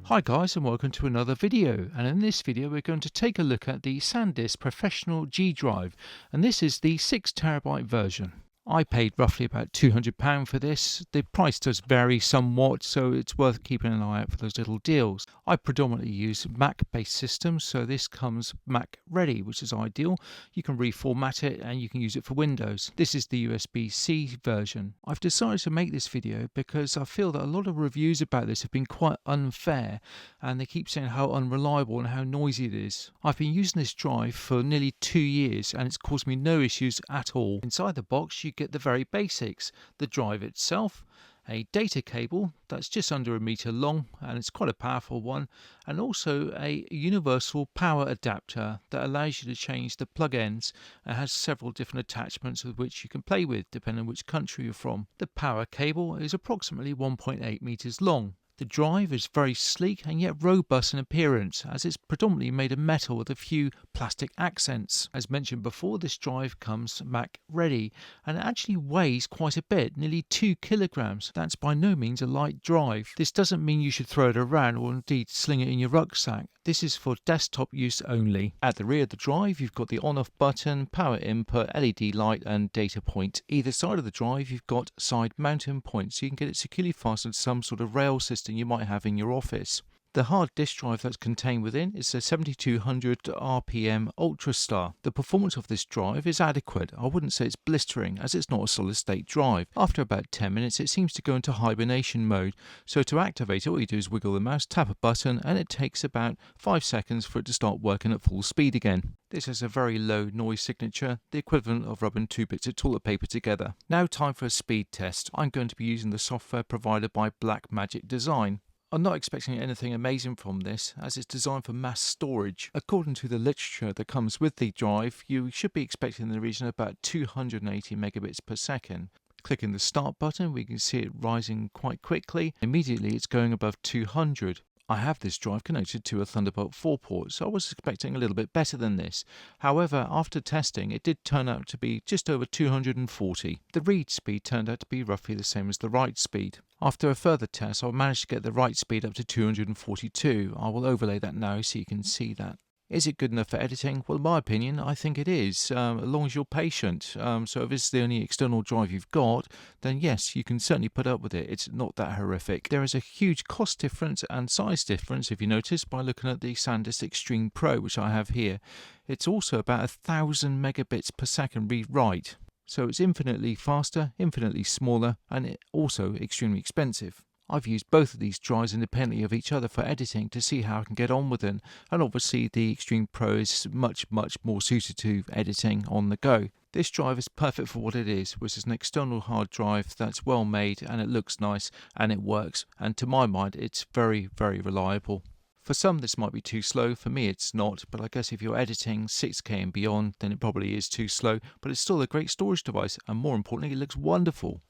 Hi guys, and welcome to another video, and in this video we're going to take a look at the Sandisk Professional G Drive, and this is the 6TB version. I paid roughly about £200 for this. The price does vary somewhat, so it's worth keeping an eye out for those little deals. I predominantly use Mac-based systems, so this comes Mac ready, which is ideal. You can reformat it and you can use it for Windows. This is the USB-C version. I've decided to make this video because I feel that a lot of reviews about this have been quite unfair, and they keep saying how unreliable and how noisy it is. I've been using this drive for nearly 2 years and it's caused me no issues at all. Inside the box you get the very basics: the drive itself, a data cable that's just under 1 meter long and it's quite a powerful one, and also a universal power adapter that allows you to change the plug ends and has several different attachments with which you can play with depending on which country you're from. The power cable is approximately 1.8 meters long. The drive is very sleek and yet robust in appearance, as it's predominantly made of metal with a few plastic accents. As mentioned before, this drive comes Mac ready and it actually weighs quite a bit, nearly 2 kilograms. That's by no means a light drive. This doesn't mean you should throw it around or indeed sling it in your rucksack. This is for desktop use only. At the rear of the drive you've got the on-off button, power input, LED light and data point. Either side of the drive you've got side mounting points, so you can get it securely fastened to some sort of rail system you might have in your office. The hard disk drive that's contained within is a 7200 RPM UltraStar. The performance of this drive is adequate. I wouldn't say it's blistering, as it's not a solid state drive. After about 10 minutes it seems to go into hibernation mode, so to activate it all you do is wiggle the mouse, tap a button, and it takes about 5 seconds for it to start working at full speed again. This has a very low noise signature, the equivalent of rubbing 2 bits of toilet paper together. Now time for a speed test. I'm going to be using the software provided by Blackmagic Design. I'm not expecting anything amazing from this, as it's designed for mass storage. According to the literature that comes with the drive, you should be expecting in the region of about 280 megabits per second. Clicking the start button, we can see it rising quite quickly. Immediately it's going above 200. I have this drive connected to a Thunderbolt 4 port, so I was expecting a little bit better than this. However, after testing, it did turn out to be just over 240. The read speed turned out to be roughly the same as the write speed. After a further test, I managed to get the write speed up to 242. I will overlay that now so you can see that. Is it good enough for editing? Well, in my opinion, I think it is, as long as you're patient. So if it's the only external drive you've got, then yes, you can certainly put up with it. It's not that horrific. There is a huge cost difference and size difference, if you notice, by looking at the Sandisk Extreme Pro, which I have here. It's also about 1000 megabits per second read-write. So it's infinitely faster, infinitely smaller, and also extremely expensive. I've used both of these drives independently of each other for editing to see how I can get on with them, and obviously the Extreme Pro is much more suited to editing on the go. This drive is perfect for what it is, which is an external hard drive that's well made and it looks nice and it works, and to my mind it's very reliable. For some this might be too slow, for me it's not, but I guess if you're editing 6K and beyond then it probably is too slow, but it's still a great storage device and more importantly it looks wonderful.